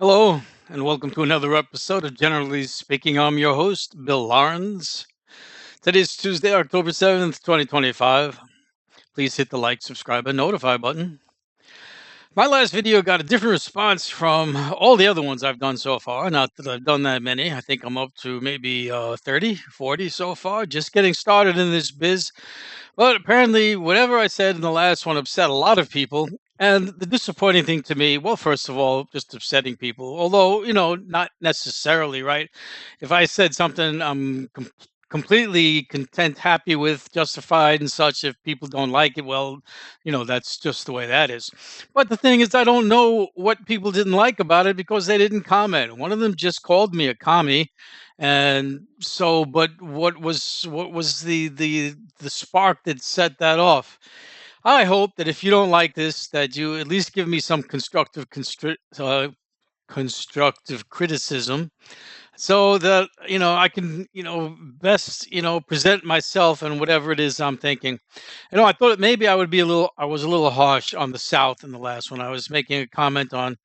Hello, and welcome to another episode of Generally Speaking. I'm your host, Bill Lawrence. Today's Tuesday, October 7th, 2025. Please hit the like, subscribe, and notify button. My last video got a different response from all the other ones I've done so far. Not that I've done that many. I think I'm up to maybe 30, 40 so far, just getting started in this biz. But apparently, whatever I said in the last one upset a lot of people. And the disappointing thing to me, well, first of all, just upsetting people, although, not necessarily, right? If I said something I'm completely content, happy with, justified, and such, if people don't like it, well, that's just the way that is. But the thing is, I don't know what people didn't like about it because they didn't comment. One of them just called me a commie, and so, but what was the spark that set that off? I hope that if you don't like this, that you at least give me some constructive criticism, so that I can best present myself and whatever it is I'm thinking. I thought maybe I was a little harsh on the South in the last one. I was making a comment on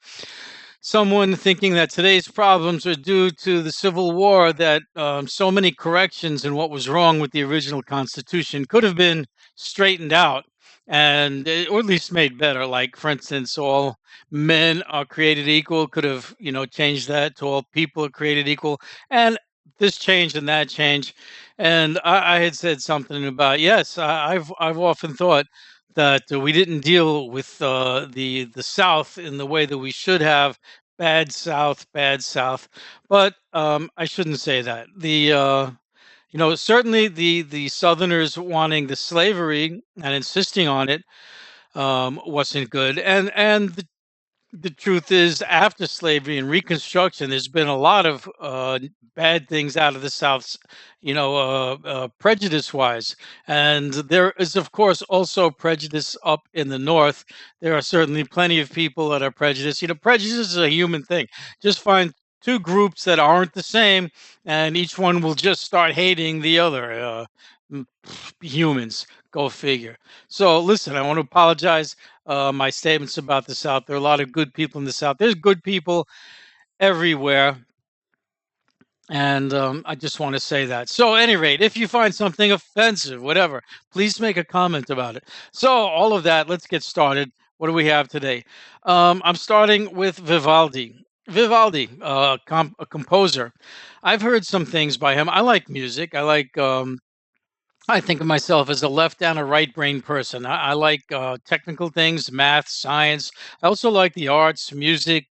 someone thinking that today's problems are due to the Civil War, that so many corrections in what was wrong with the original Constitution could have been straightened out and or at least made better. Like, for instance, all men are created equal could have changed that to all people are created equal, and this change and that change. And I had said something about, yes, I've often thought that we didn't deal with the South in the way that we should have. Bad South, bad South. But I shouldn't say that. Certainly the Southerners wanting the slavery and insisting on it wasn't good. And the truth is, after slavery and Reconstruction, there's been a lot of bad things out of the South, prejudice-wise. And there is, of course, also prejudice up in the North. There are certainly plenty of people that are prejudiced. Prejudice is a human thing. Just find two groups that aren't the same, and each one will just start hating the other. Humans, go figure. So, listen, I want to apologize my statements about the South. There are a lot of good people in the South. There's good people everywhere. And I just want to say that. So, at any rate, if you find something offensive, whatever, please make a comment about it. So, all of that, let's get started. What do we have today? I'm starting with Vivaldi. Vivaldi, a composer. I've heard some things by him. I like music. I think of myself as a left and a right brain person. I like technical things, math, science. I also like the arts, music,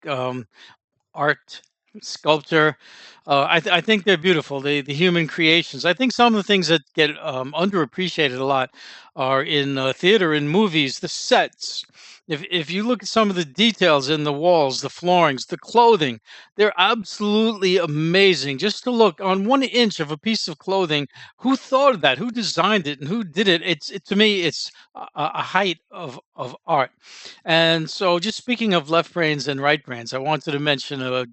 art, sculpture. I think they're beautiful. The human creations. I think some of the things that get underappreciated a lot are in theater and movies. The sets. If you look at some of the details in the walls, the floorings, the clothing, they're absolutely amazing. Just to look on 1 inch of a piece of clothing, who thought of that? Who designed it? And who did it? To me, it's a height of art. And so, just speaking of left brains and right brains, I wanted to mention a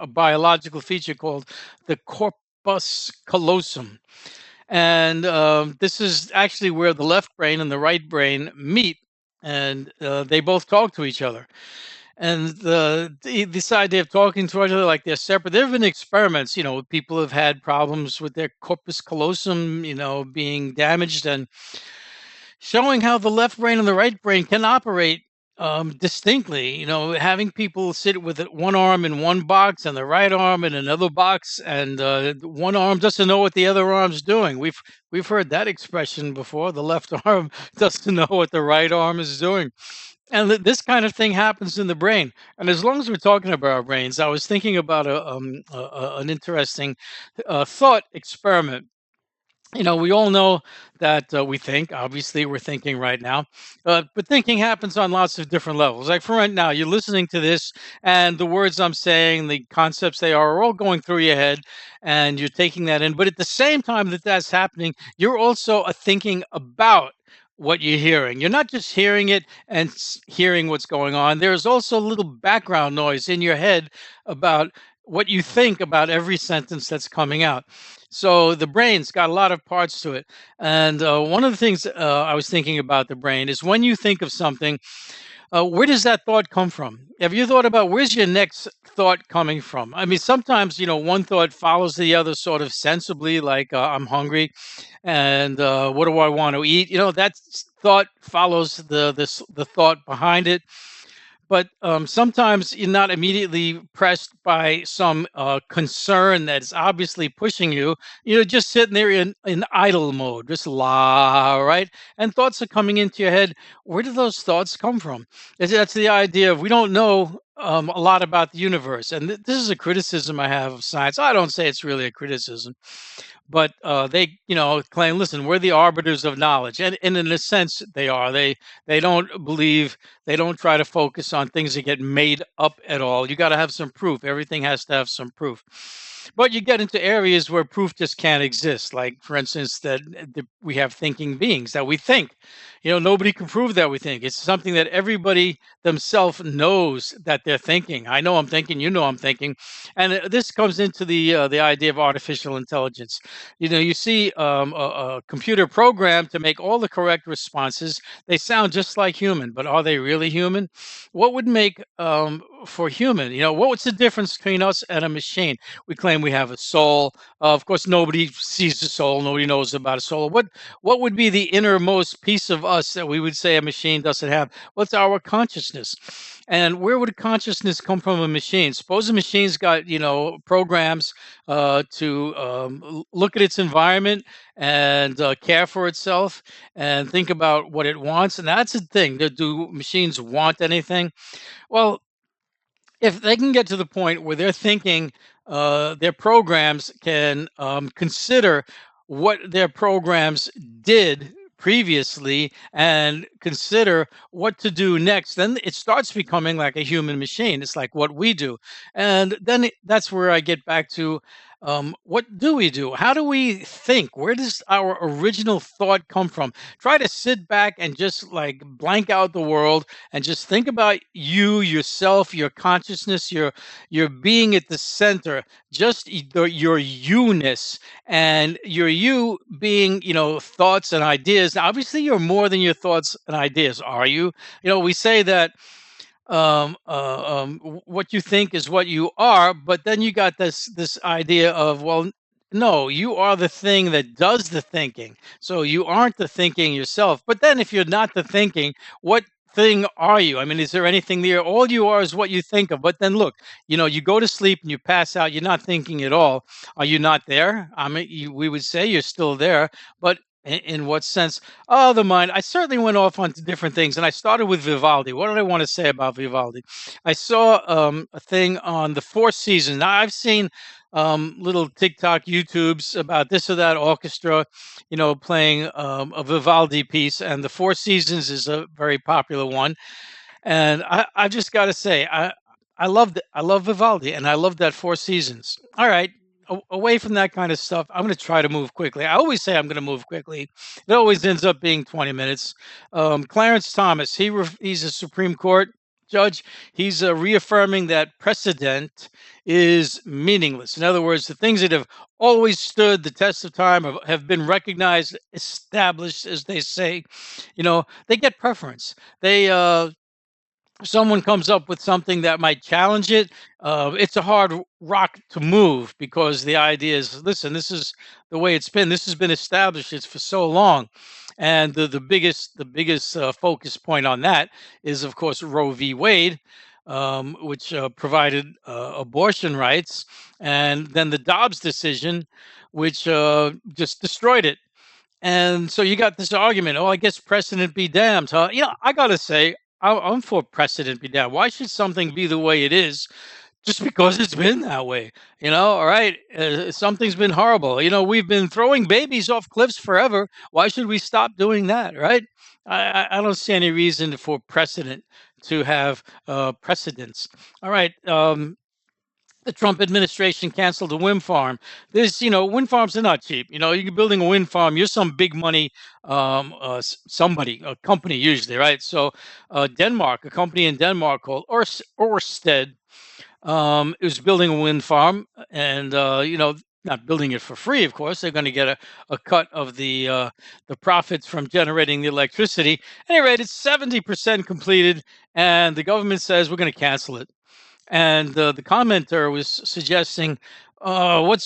biological feature called the corpus callosum. And this is actually where the left brain and the right brain meet, and they both talk to each other. And this idea of talking to each other like they're separate, there have been experiments. People have had problems with their corpus callosum, being damaged, and showing how the left brain and the right brain can operate distinctly. Having people sit with one arm in one box and the right arm in another box, and one arm doesn't know what the other arm's doing. We've heard that expression before. The left arm doesn't know what the right arm is doing. And this kind of thing happens in the brain. And as long as we're talking about our brains, I was thinking about an interesting thought experiment. We all know that we think. Obviously, we're thinking right now, but thinking happens on lots of different levels. Like, for right now, you're listening to this, and the words I'm saying, the concepts they are all going through your head, and you're taking that in. But at the same time that that's happening, you're also thinking about what you're hearing. You're not just hearing it and hearing what's going on. There's also a little background noise in your head about what you think about every sentence that's coming out. So the brain's got a lot of parts to it. And one of the things I was thinking about the brain is, when you think of something, where does that thought come from? Have you thought about where's your next thought coming from? I mean, sometimes, one thought follows the other sort of sensibly, like I'm hungry, and what do I want to eat? That thought follows the thought behind it. But sometimes you're not immediately pressed by some concern that's obviously pushing you. You're just sitting there in idle mode, just la, right? And thoughts are coming into your head. Where do those thoughts come from? That's the idea of we don't know a lot about the universe. And this is a criticism I have of science. I don't say it's really a criticism, but they claim, listen, we're the arbiters of knowledge, and in a sense they are. They don't believe, they don't try to focus on things that get made up at all. You got to have some proof. Everything has to have some proof. But you get into areas where proof just can't exist, like for instance that we have thinking beings, that we think. Nobody can prove that we think. It's something that everybody themselves knows that they're thinking. I know I'm thinking, I'm thinking. And this comes into the idea of artificial intelligence. You see a computer program to make all the correct responses. They sound just like human, but are they really human? What would make for human? What's the difference between us and a machine? We claim we have a soul. Of course, nobody sees the soul. Nobody knows about a soul. What would be the innermost piece of us that we would say a machine doesn't have? What's our consciousness? And where would a consciousness come from a machine? Suppose a machine's got programs to look at its environment and care for itself and think about what it wants. And that's the thing. Do machines want anything? Well, if they can get to the point where they're thinking, their programs can consider what their programs did previously and consider what to do next, then it starts becoming like a human machine. It's like what we do. And then that's where I get back to, what do we do? How do we think? Where does our original thought come from? Try to sit back and just like blank out the world and just think about you, yourself, your consciousness, your being at the center, just your you-ness, and your you being, thoughts and ideas. Now, obviously, you're more than your thoughts and ideas, are you? We say that what you think is what you are, but then you got this idea of, well, no, you are the thing that does the thinking, so you aren't the thinking yourself. But then if you're not the thinking, what thing are you? I mean, is there anything there? All you are is what you think of. But then look, you go to sleep and you pass out, you're not thinking at all. Are you not there? I mean, we would say you're still there, but in what sense? Oh, the mind. I certainly went off onto different things, and I started with Vivaldi. What did I want to say about Vivaldi? I saw a thing on the Four Seasons. Now, I've seen little TikTok YouTubes about this or that orchestra, playing a Vivaldi piece, and the Four Seasons is a very popular one. And I just got to say, I loved it. I love Vivaldi, and I love that Four Seasons. All right. Away from that kind of stuff, I'm going to try to move quickly. I always say I'm going to move quickly. It always ends up being 20 minutes. Clarence Thomas, he's a Supreme Court judge. He's reaffirming that precedent is meaningless. In other words, the things that have always stood the test of time have been recognized, established, as they say. They get preference. They someone comes up with something that might challenge it, it's a hard rock to move, because the idea is, listen, this is the way it's been. This has been established. It's for so long, and the biggest focus point on that is, of course, Roe v. Wade, which provided abortion rights, and then the Dobbs decision, which just destroyed it. And so you got this argument. Oh, I guess precedent be damned, huh? I gotta say, I'm for precedent be damned. Why should something be the way it is just because it's been that way? All right, something's been horrible. We've been throwing babies off cliffs forever. Why should we stop doing that? Right? I don't see any reason for precedent to have precedents. All right. The Trump administration canceled a wind farm. Wind farms are not cheap. You're building a wind farm. You're some big money, somebody, a company usually, right? So, Denmark, a company in Denmark called Ørsted, is building a wind farm, and not building it for free, of course. They're going to get a cut of the profits from generating the electricity. At any rate, it's 70% completed, and the government says we're going to cancel it. And the commenter was suggesting, why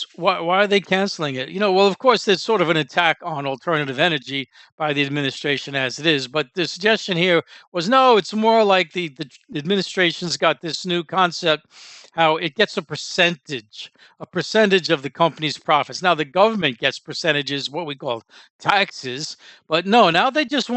are they canceling it? Well, of course, there's sort of an attack on alternative energy by the administration as it is. But the suggestion here was no, it's more like the administration's got this new concept how it gets a percentage of the company's profits. Now the government gets percentages, what we call taxes, but no, now they just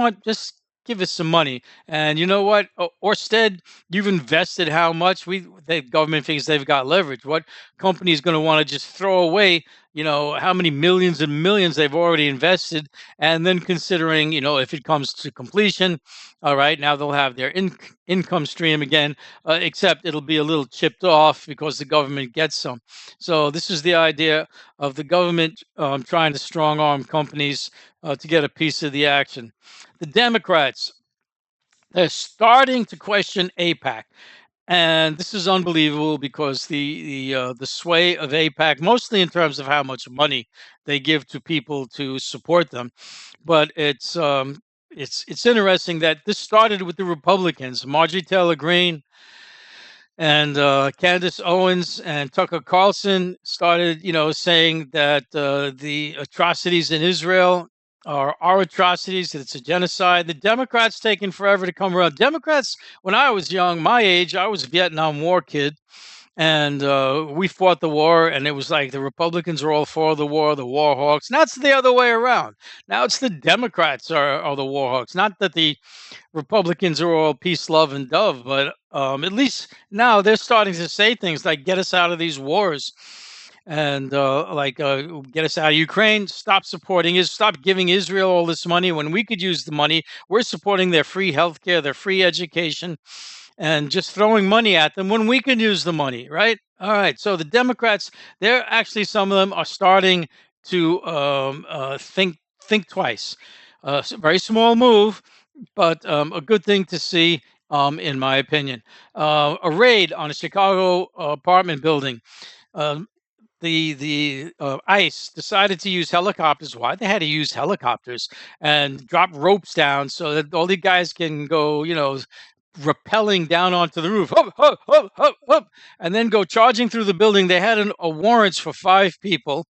give us some money. And you know what? Orsted, you've invested how much? The government thinks they've got leverage. What company is going to want to just throw away, how many millions and millions they've already invested? And then considering, if it comes to completion, all right, now they'll have their income stream again, except it'll be a little chipped off because the government gets some. So this is the idea of the government trying to strong arm companies to get a piece of the action. The Democrats, they're starting to question APAC. And this is unbelievable because the sway of APAC, mostly in terms of how much money they give to people to support them, but it's interesting that this started with the Republicans, Marjorie Taylor Greene and Candace Owens and Tucker Carlson started, saying that the atrocities in Israel are our atrocities, that it's a genocide. The Democrats taking forever to come around. Democrats, when I was young, my age, I was a Vietnam War kid, and we fought the war, and it was like the Republicans are all for the war hawks. Now it's the other way around. Now it's the Democrats are the war hawks. Not that the Republicans are all peace, love, and dove, but at least now they're starting to say things like "get us out of these wars," and "get us out of Ukraine." Stop supporting is stop giving Israel all this money when we could use the money. We're supporting their free healthcare, their free education, and just throwing money at them when we can use the money, right? All right. So the Democrats, they're actually some of them are starting to think twice. Very small move, but a good thing to see, in my opinion. A raid on a Chicago apartment building. Um, the ICE decided to use helicopters. Why they had to use helicopters and drop ropes down so that all the guys can go, rappelling down onto the roof, hup, hup, hup, hup, hup, and then go charging through the building. They had a warrants for 5 people,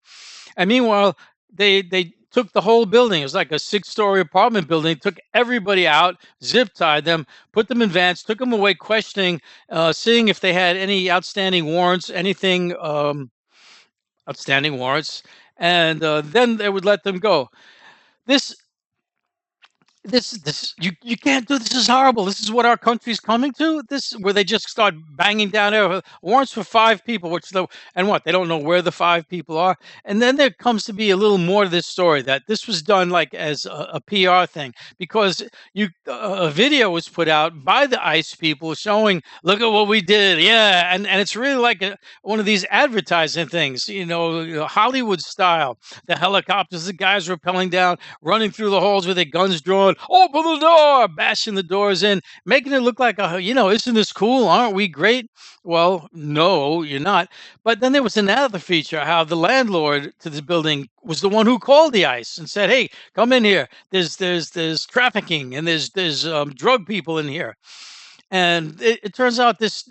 and meanwhile, they took the whole building. It was like a 6-story apartment building. Took everybody out, zip tied them, put them in vans, took them away, questioning, seeing if they had any outstanding warrants, anything outstanding warrants, and then they would let them go. This you can't do this. Is horrible. This is what our country's coming to. This where they just start banging down warrants for 5 people, and what, they don't know where the 5 people are. And then there comes to be a little more to this story, that this was done like as a PR thing, because a video was put out by the ICE people showing, look at what we did. Yeah, and it's really like one of these advertising things, Hollywood style. The helicopters, the guys rappelling down, running through the halls with their guns drawn, open the door, bashing the doors in, making it look like, isn't this cool? Aren't we great? Well, no, you're not. But then there was another feature, how the landlord to the building was the one who called the ICE and said, hey, come in here. There's trafficking, and there's drug people in here. And it turns out this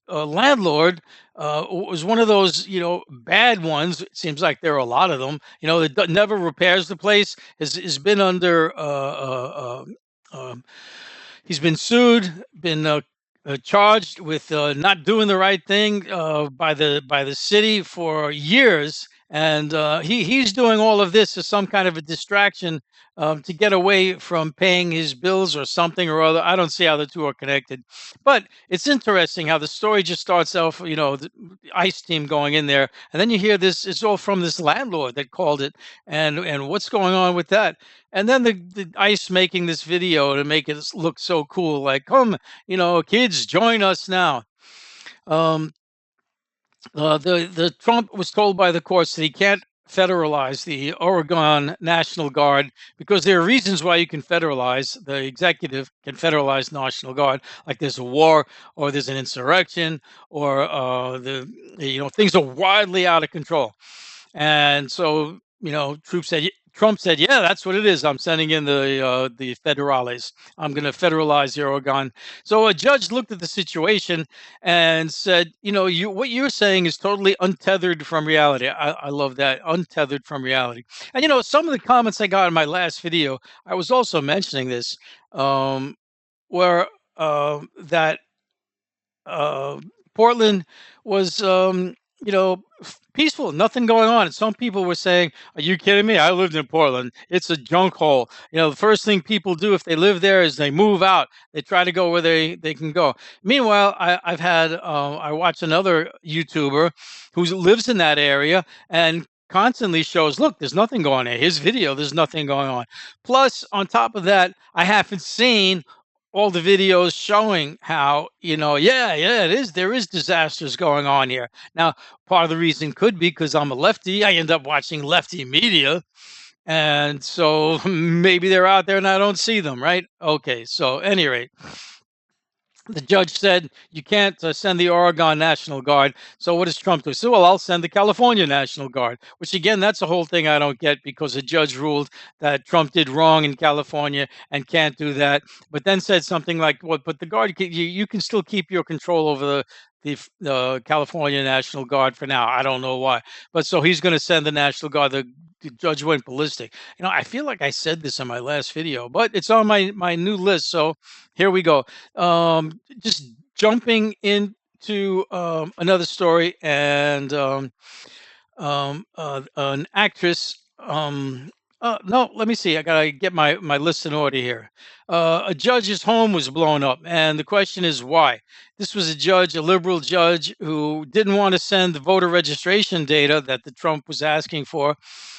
landlord was one of those, bad ones. It seems like there are a lot of them, that never repairs the place, has been under, he's been sued, been charged with not doing the right thing by the city for years, and he's doing all of this as some kind of a distraction, to get away from paying his bills or something or other. I don't see how the two are connected, but it's interesting how the story just starts off, the ICE team going in there, and then you hear this. It's all from this landlord that called it, and what's going on with that. And then the ICE making this video to make it look so cool, like, come, kids, join us now. The Trump was told by the courts that he can't federalize the Oregon National Guard because there are reasons why you can federalize. The executive can federalize National Guard, like there's a war or there's an insurrection or things are wildly out of control. And so, Trump said, "Yeah, that's what it is. I'm sending in the federales. I'm going to federalize the Oregon." So a judge looked at the situation and said, what you're saying is totally untethered from reality." I love that, untethered from reality. And some of the comments I got in my last video, I was also mentioning this, um, were that uh, Portland was, peaceful, nothing going on. And some people were saying, "Are you kidding me? I lived in Portland. It's a junk hole." The first thing people do if they live there is they move out. They try to go where they can go. Meanwhile, I watch another YouTuber who lives in that area and constantly shows, "Look, there's nothing going on." His video, there's nothing going on. Plus, on top of that, I haven't seen all the videos showing how, yeah, it is, there is disasters going on here. Now, part of the reason could be because I'm a lefty. I end up watching lefty media, and so maybe they're out there and I don't see them, right? Okay, so any rate, the judge said you can't send the Oregon National Guard. So what does Trump do? So, well, I'll send the California National Guard, which again, that's a whole thing I don't get, because the judge ruled that Trump did wrong in California and can't do that. But then said something like, "Well, but the Guard, you can still keep your control over the California National Guard for now." I don't know why, but so he's going to send the National Guard. The judge went ballistic. I feel like I said this in my last video, but it's on my new list. So here we go. Just jumping into another story, and an actress. No, let me see. I gotta get my list in order here. A judge's home was blown up, and the question is why. This was a judge, a liberal judge, who didn't want to send the voter registration data that the Trump was asking for.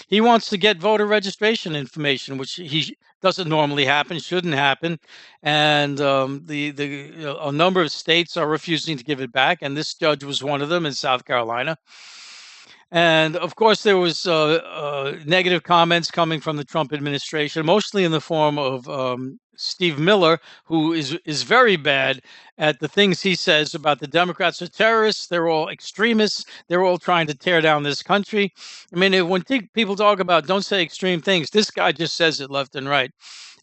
He wants to get voter registration information, which he doesn't normally happen, shouldn't happen, and a number of states are refusing to give it back, and this judge was one of them in South Carolina. And of course, there was negative comments coming from the Trump administration, mostly in the form of Steve Miller, who is very bad at the things he says about the Democrats are terrorists. They're all extremists. They're all trying to tear down this country. I mean, when people talk about don't say extreme things, this guy just says it left and right.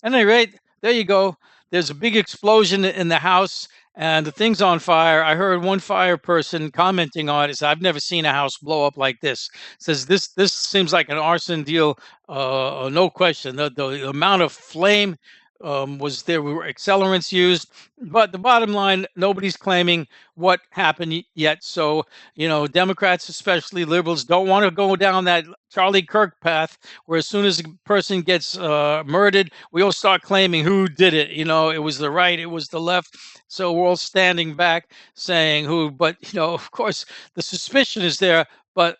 At any rate, there you go. There's a big explosion in the house, and the thing's on fire. I heard one fire person commenting on it. Said, "I've never seen a house blow up like this." Says this seems like an arson deal, no question. The amount of flame was there. Were accelerants used, but the bottom line, nobody's claiming what happened yet. So Democrats, especially liberals, don't want to go down that Charlie Kirk path, where as soon as a person gets murdered, we all start claiming who did it. It was the right, it was the left. So we're all standing back saying who. But of course, the suspicion is there. But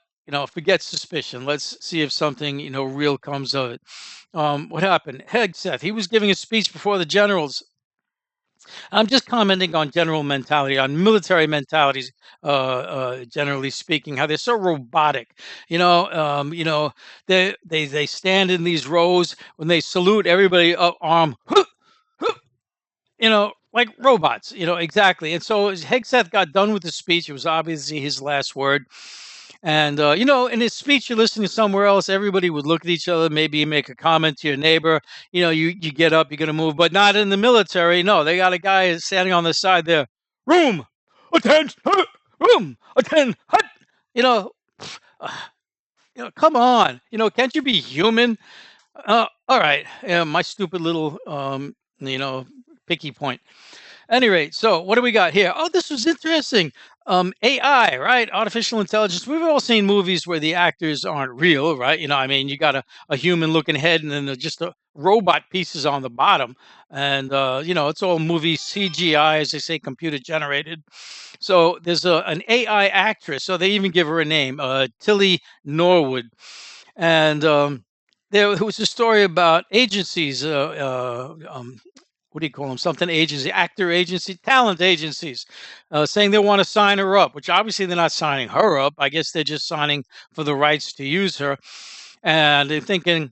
forget suspicion. Let's see if something real comes of it. What happened? Hegseth, he was giving a speech before the generals. I'm just commenting on general mentality, on military mentalities, generally speaking, how they're so robotic. They stand in these rows when they salute, everybody up arm, like robots. Exactly. And so as Hegseth got done with the speech, it was obviously his last word. And in his speech, you're listening somewhere else. Everybody would look at each other, maybe make a comment to your neighbor. You get up, you're gonna move, but not in the military. No, they got a guy standing on the side there. Room, attend, room, attend, hut. You know, uh, come on. Can't you be human? All right. Yeah, my stupid little picky point. Any rate, so what do we got here? Oh, this was interesting. AI, right? Artificial intelligence. We've all seen movies where the actors aren't real, right? I mean, you got a human looking head and then just a robot pieces on the bottom. And, it's all movie CGI, as they say, computer generated. So there's an AI actress. So they even give her a name, Tilly Norwood. And there was a story about agencies, what do you call them? Something agency, actor agency, talent agencies, saying they want to sign her up, which obviously they're not signing her up. I guess they're just signing for the rights to use her. And they're thinking,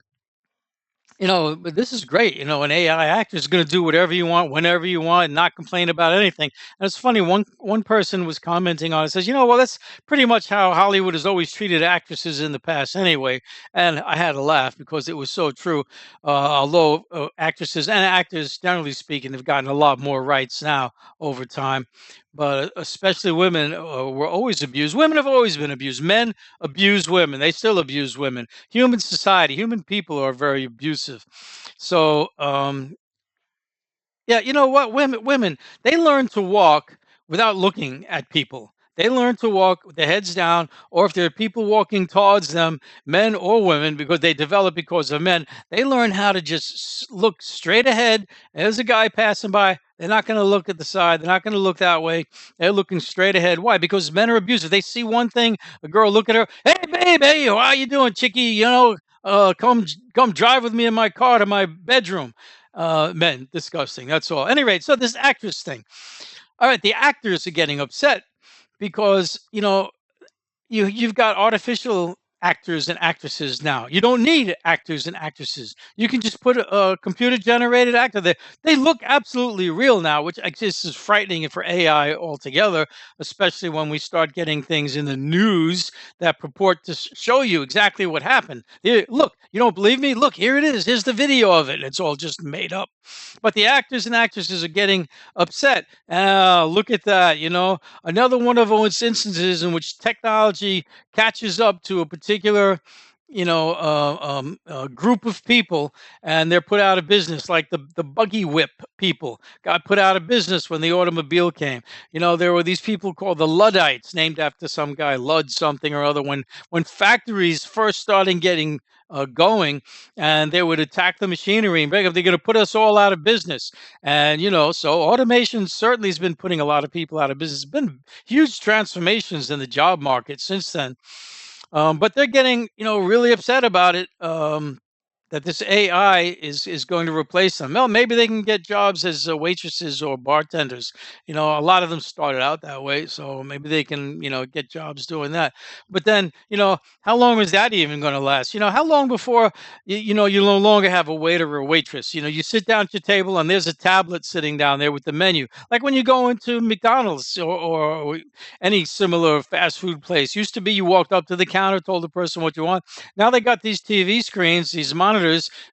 But this is great. An AI actor is going to do whatever you want, whenever you want, and not complain about anything. And it's funny. One person was commenting on it, says, well, that's pretty much how Hollywood has always treated actresses in the past, anyway. And I had to laugh because it was so true. Although actresses and actors, generally speaking, have gotten a lot more rights now over time, but especially women were always abused. Women have always been abused. Men abuse women. They still abuse women. Human society, human people are very abusive. So, yeah, you know what? Women, they learn to walk without looking at people. They learn to walk with their heads down, or if there are people walking towards them, men or women, because they develop because of men, they learn how to just look straight ahead. There's a guy passing by. They're not going to look at the side. They're not going to look that way. They're looking straight ahead. Why? Because men are abusive. They see one thing, a girl look at her, hey, babe, hey, how you doing, chickie? Come drive with me in my car to my bedroom. Men, disgusting. That's all. Anyway, so this actress thing. All right, the actors are getting upset because you've got artificial actors and actresses now. You don't need actors and actresses. You can just put a computer generated actor there. They look absolutely real now, which I guess is frightening for AI altogether, especially when we start getting things in the news that purport to show you exactly what happened. Here, look, you don't believe me? Look, here it is. Here's the video of it. It's all just made up. But the actors and actresses are getting upset. Look at that. Another one of those instances in which technology catches up to a particular group of people, and they're put out of business, like the buggy whip people got put out of business when the automobile came. There were these people called the Luddites, named after some guy, Lud something or other, when factories first started getting going, and they would attack the machinery and they're going to put us all out of business. And so automation certainly has been putting a lot of people out of business. It's been huge transformations in the job market since then. But they're getting, really upset about it. That this AI is going to replace them. Well, maybe they can get jobs as waitresses or bartenders. A lot of them started out that way, so maybe they can, get jobs doing that. But then, how long is that even going to last? How long before you no longer have a waiter or a waitress? You sit down at your table and there's a tablet sitting down there with the menu, like when you go into McDonald's or any similar fast food place. Used to be you walked up to the counter, told the person what you want. Now they got these TV screens, these monitors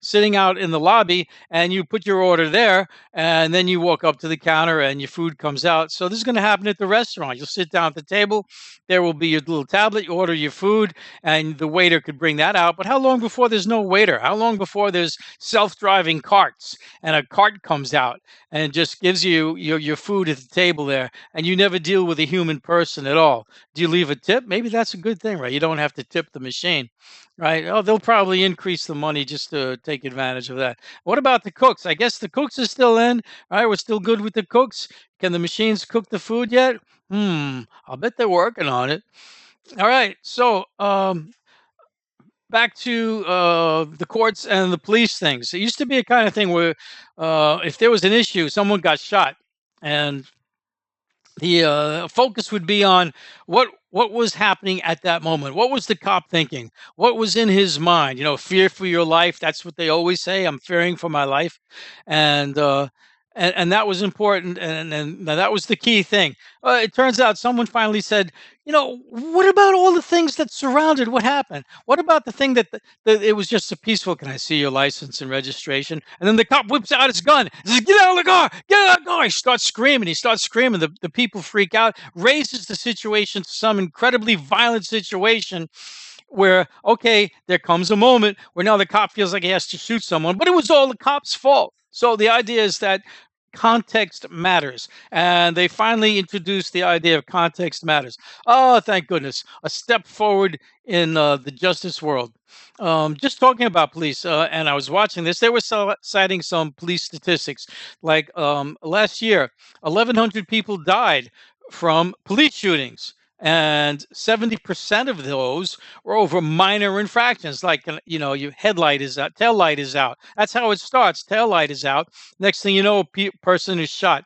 sitting out in the lobby, and you put your order there, and then you walk up to the counter and your food comes out. So this is going to happen at the restaurant. You'll sit down at the table, there will be your little tablet, you order your food, and the waiter could bring that out. But how long before there's no waiter? How long before there's self-driving carts and a cart comes out and just gives you your food at the table there, and you never deal with a human person at all? Do you leave a tip? Maybe that's a good thing, right? You don't have to tip the machine, right? Oh, they'll probably increase the money just to take advantage of that. What about the cooks? I guess the cooks are still in. All right, we're still good with the cooks. Can the machines cook the food yet? I'll bet they're working on it. All right, so back to the courts and the police things. It used to be a kind of thing where if there was an issue, someone got shot, and the focus would be on what was happening at that moment. What was the cop thinking? What was in his mind? Fear for your life. That's what they always say. I'm fearing for my life, and and that was important, and that was the key thing. It turns out someone finally said, what about all the things that surrounded what happened? What about the thing that it was just a peaceful? Can I see your license and registration? And then the cop whips out his gun. He says, "Get out of the car! Get out of the car!" He starts screaming. He starts screaming. The people freak out. Raises the situation to some incredibly violent situation where, okay, there comes a moment where now the cop feels like he has to shoot someone, but it was all the cop's fault. So the idea is that context matters. And they finally introduced the idea of context matters. Oh, thank goodness. A step forward in the justice world. Just talking about police, and I was watching this, they were citing some police statistics. Like last year, 1,100 people died from police shootings. And 70% of those were over minor infractions, like your headlight is out, tail light is out. That's how it starts. Tail light is out. Next thing you know, a person is shot.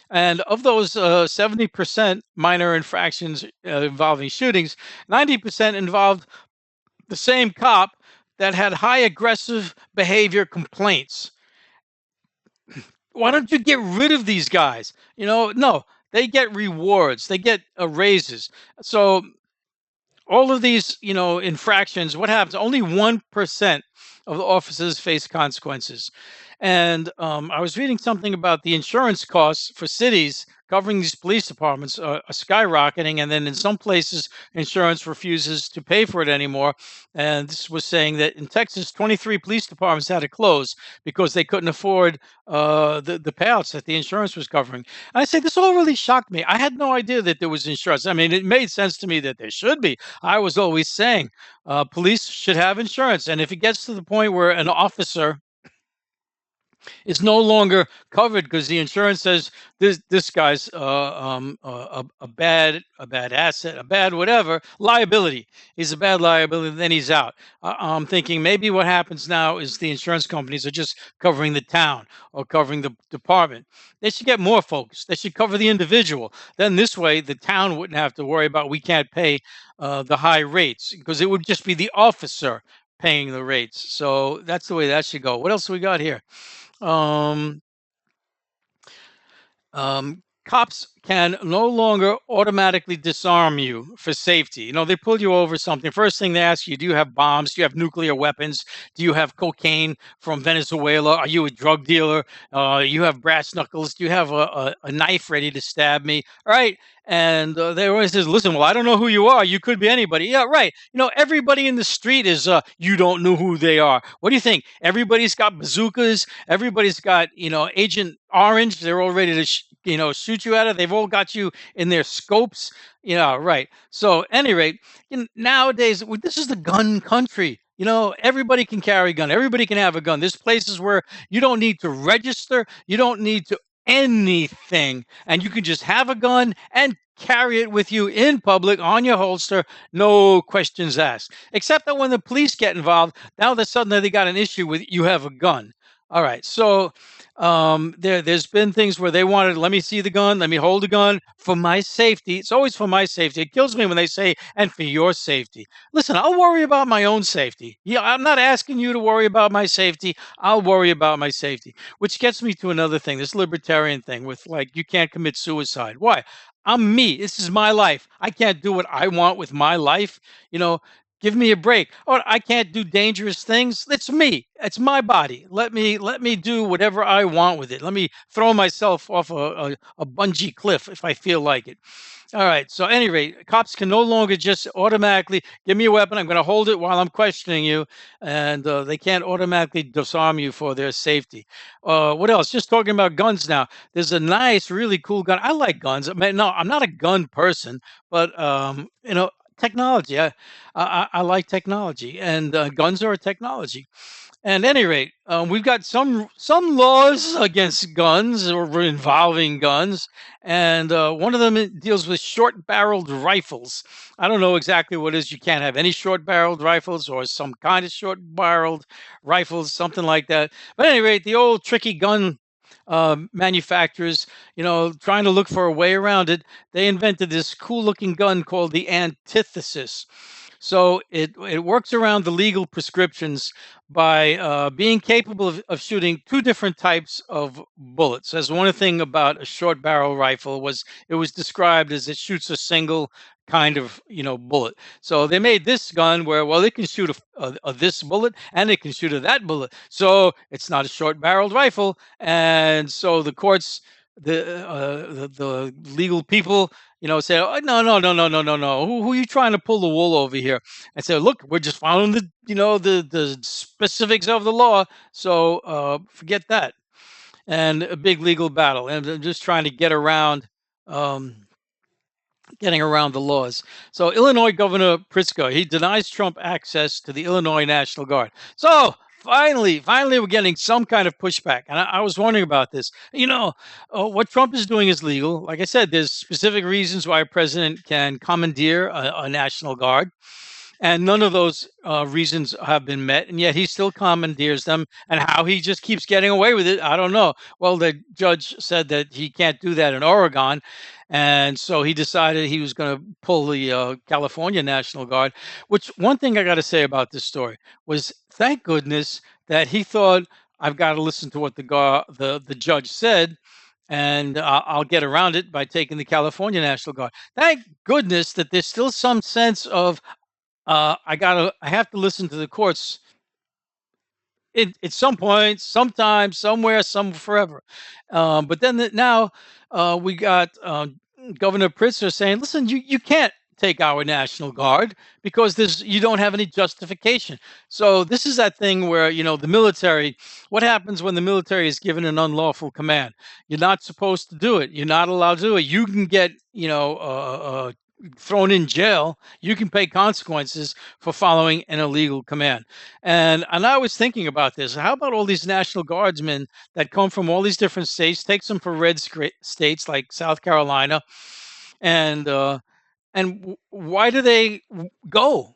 And of those 70% minor infractions involving shootings, 90% involved the same cop that had high aggressive behavior complaints. Why don't you get rid of these guys? No, they get rewards, they get raises. So all of these, infractions, what happens? Only 1% of the officers face consequences. And I was reading something about the insurance costs for cities covering these police departments are skyrocketing. And then in some places, insurance refuses to pay for it anymore. And this was saying that in Texas, 23 police departments had to close because they couldn't afford the payouts that the insurance was covering. And I say, this all really shocked me. I had no idea that there was insurance. I mean, it made sense to me that there should be. I was always saying police should have insurance. And if it gets to the point where an officer is no longer covered because the insurance says this guy's a bad asset, a bad whatever liability. He's a bad liability. Then he's out. I'm thinking maybe what happens now is the insurance companies are just covering the town or covering the department. They should get more focused. They should cover the individual. Then this way, the town wouldn't have to worry about we can't pay the high rates because it would just be the officer paying the rates. So that's the way that should go. What else we got here? Um, Cops can no longer automatically disarm you for safety. They pull you over something. First thing they ask you, do you have bombs? Do you have nuclear weapons? Do you have cocaine from Venezuela? Are you a drug dealer? You have brass knuckles? Do you have a knife ready to stab me? All right. And they always says, listen, well, I don't know who you are. You could be anybody. Yeah, right. Everybody in the street is, you don't know who they are. What do you think? Everybody's got bazookas. Everybody's got, Agent Orange. They're all ready to, shoot you at it. They've all got you in their scopes. Right. So, any rate, nowadays, this is the gun country. Everybody can carry a gun. Everybody can have a gun. There's places where you don't need to register. You don't need to anything, and you can just have a gun and carry it with you in public on your holster, no questions asked. Except that when the police get involved, now that suddenly they got an issue with you have a gun. All right, so there's been things where they wanted, let me see the gun, let me hold the gun for my safety. It's always for my safety. It kills me when they say, and for your safety. Listen, I'll worry about my own safety. Yeah, I'm not asking you to worry about my safety. I'll worry about my safety. Which gets me to another thing, this libertarian thing with like, you can't commit suicide. Why? I'm me. This is my life. I can't do what I want with my life. You know, Give me a break. Or I can't do dangerous things. It's me. It's my body. Let me do whatever I want with it. Let me throw myself off a bungee cliff if I feel like it. All right. So, at any rate, cops can no longer just automatically give me a weapon. I'm going to hold it while I'm questioning you, and they can't automatically disarm you for their safety. What else? Just talking about guns now. There's a nice, really cool gun. I like guns. I mean, no, I'm not a gun person, but technology. I like technology, and guns are a technology. At any rate, we've got some laws against guns or involving guns, and one of them deals with short-barreled rifles. I don't know exactly what it is. You can't have any short-barreled rifles or some kind of short-barreled rifles, something like that. But at any rate, the old tricky gun manufacturers, trying to look for a way around it, they invented this cool-looking gun called the antithesis. So it works around the legal prescriptions by being capable of shooting two different types of bullets. As one thing about a short barrel rifle was it was described as it shoots a single kind of bullet. So they made this gun where it can shoot a this bullet and it can shoot a that bullet. So it's not a short barreled rifle, and so the courts, the legal people say, oh, no, no, no, no, no, no, no. Who are you trying to pull the wool over here? I say, look, we're just following the specifics of the law. So forget that. And a big legal battle. And I'm just trying to um, getting around the laws. So Illinois Governor Pritzker, he denies Trump access to the Illinois National Guard. So finally, we're getting some kind of pushback. And I was wondering about this. What Trump is doing is legal. Like I said, there's specific reasons why a president can commandeer a National Guard. and none of those reasons have been met, and yet he still commandeers them. And how he just keeps getting away with it, I don't know. Well, the judge said that he can't do that in Oregon, and so he decided he was going to pull the California National Guard. Which, one thing I got to say about this story was, thank goodness that he thought, I've got to listen to what the judge said, and I'll get around it by taking the California National Guard. Thank goodness that there's still some sense of, I have to listen to the courts at some point, sometime, somewhere, some forever. But then now we got Governor Pritzker saying, "Listen, you can't take our National Guard because you don't have any justification." So this is that thing where, the military. What happens when the military is given an unlawful command? You're not supposed to do it. You're not allowed to do it. You can get thrown in jail. You can pay consequences for following an illegal command. And I was thinking about this. How about all these National Guardsmen that come from all these different states? Take some for red states like South Carolina, and why do they go?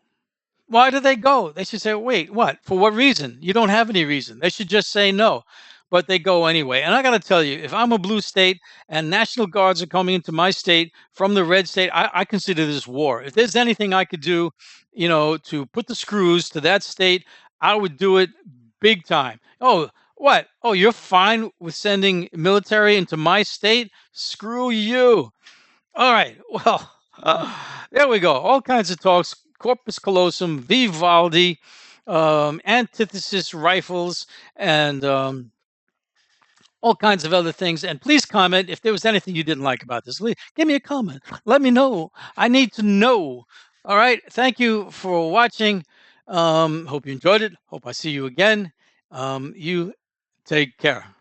Why do they go? They should say, wait, what? For what reason? You don't have any reason. They should just say no. But they go anyway. And I got to tell you, if I'm a blue state and National Guards are coming into my state from the red state, I consider this war. If there's anything I could do, to put the screws to that state, I would do it big time. Oh, what? Oh, you're fine with sending military into my state? Screw you. All right. Well, there we go. All kinds of talks. Corpus callosum, Vivaldi, antithesis rifles, and all kinds of other things. And please comment if there was anything you didn't like about this. Give me a comment. Let me know. I need to know. All right. Thank you for watching. Hope you enjoyed it. Hope I see you again. You take care.